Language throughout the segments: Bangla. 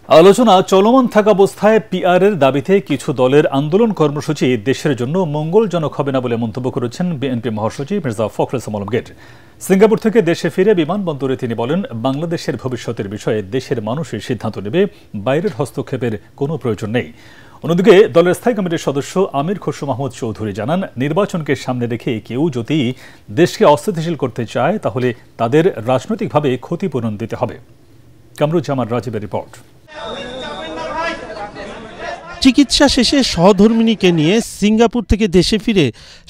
আলোচনা চলমান থাকা অবস্থায় পিআরের দাবিতে কিছু দলের আন্দোলন কর্মসূচি দেশের জন্য মঙ্গলজনক হবে না বলে মন্তব্য করেছেন বিএনপি মহাসচিব মির্জা ফখরুল ইসলাম আলমগীর। সিঙ্গাপুর থেকে দেশে ফিরে বিমানবন্দরে তিনি বলেন, বাংলাদেশের ভবিষ্যতের বিষয়ে দেশের মানুষই সিদ্ধান্ত নেবে, বাইরের হস্তক্ষেপের কোনো প্রয়োজন নেই। অন্যদিকে দলের স্থায়ী কমিটির সদস্য আমির খসরু মাহমুদ চৌধুরী জানান, নির্বাচনকে সামনে রেখে কেউ যদি দেশকে অস্থিতিশীল করতে চায় তাহলে তাদের রাজনৈতিকভাবে ক্ষতিপূরণ দিতে হবে। কামরুজ্জামান রাজীবের রিপোর্ট। চিকিৎসা শেষে সহধর্মিণীকে নিয়ে সিঙ্গাপুর থেকে দেশে ফিরে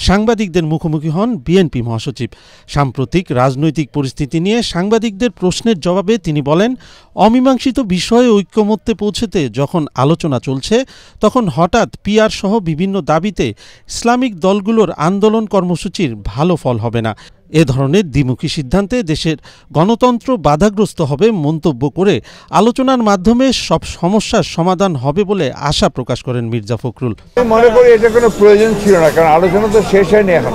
সাংবাদিকদের মুখোমুখি হন বিএনপি মহাসচিব। সাম্প্রতিক রাজনৈতিক পরিস্থিতি নিয়ে সাংবাদিকদের প্রশ্নের জবাবে তিনি বলেন, অমীমাংসিত বিষয়ে ঐক্যমত্যে পৌঁছতে যখন আলোচনা চলছে তখন হঠাৎ পিআর সহ বিভিন্ন দাবিতে ইসলামিক দলগুলোর আন্দোলন কর্মসূচির ভালো ফল হবে না। এ ধরনের দ্বিমুখী সিদ্ধান্তে দেশের গণতন্ত্র বাধাগ্রস্ত হবে মন্তব্য করে আলোচনার মাধ্যমে সব সমস্যার সমাধান হবে বলে আশা প্রকাশ করেন মির্জা ফখরুল। মনে করি এটা কোনো প্রয়োজন ছিল না, কারণ আলোচনা তো শেষ হয়নি, এখন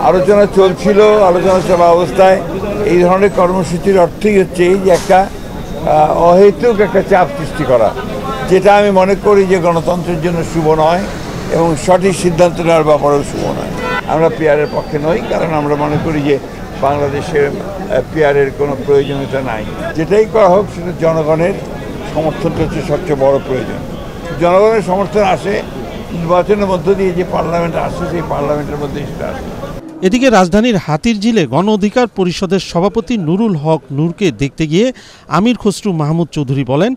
আলোচনা চলছিল। আলোচনা চলা অবস্থায় এই ধরনের কর্মসূচির অর্থই হচ্ছে যে একটা অহেতুক একটা চাপ সৃষ্টি করা, যেটা আমি মনে করি যে গণতন্ত্রের জন্য শুভ নয় এবং সঠিক সিদ্ধান্ত নেওয়ার ব্যাপারেও শুভ নয়। আমরা পিআরের পক্ষে নই, কারণ আমরা মনে করি যে বাংলাদেশের পিআরের কোনো প্রয়োজনীয়তা নাই। যেটাই করা হোক সেটা জনগণের সমর্থনটা হচ্ছে সবচেয়ে বড় প্রয়োজন। জনগণের সমর্থন আসে নির্বাচনের মধ্য দিয়ে, যে পার্লামেন্ট আসে সেই পার্লামেন্টের মধ্যে সেটা আসে। এদিকে রাজধানীর হাতিরঝিলে গণ অধিকার পরিষদের সভাপতি নুরুল হক নূরকে দেখতে গিয়ে আমির খসরু মাহমুদ চৌধুরী বলেন,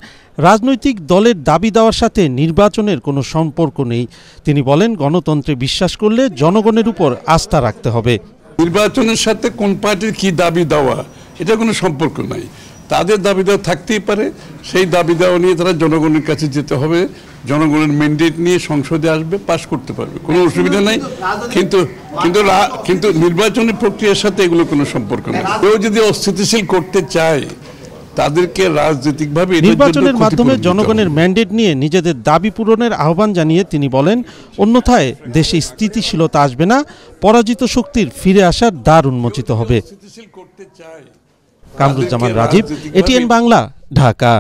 রাজনৈতিক দলের দাবি দেওয়ার সাথে নির্বাচনের কোনো সম্পর্ক নেই। তিনি বলেন, গণতন্ত্রে বিশ্বাস করলে জনগণের উপর আস্থা রাখতে হবে। নির্বাচনের সাথে কোন পার্টির কি দাবি দেওয়া এটা কোনো সম্পর্ক নাই। তাদের দাবি দেওয়া থাকতেই পারে, সেই দাবি দেওয়া নিয়ে তারা জনগণের কাছে যেতে হবে, জনগণের ম্যান্ডেট নিয়ে সংসদে আসবে, পাশ করতে পারবে, কোনো অসুবিধা নাই। কিন্তু নির্বাচনী প্রক্রিয়ার সাথে এগুলো কোনো সম্পর্ক নেই। কেউ যদি অস্থিতিশীল করতে চায় তাদেরকে রাজনৈতিকভাবে নির্বাচনের মাধ্যমে জনগণের ম্যান্ডেট নিয়ে নিজেদের দাবি পূরণের আহ্বান জানিয়ে তিনি বলেন, অন্যথায় দেশে স্থিতিশীলতা আসবে না, পরাজিত শক্তির ফিরে আসার দ্বার উন্মোচিত হবে। কামরুজ্জামান রাজীব, এটিএন বাংলা, ঢাকা।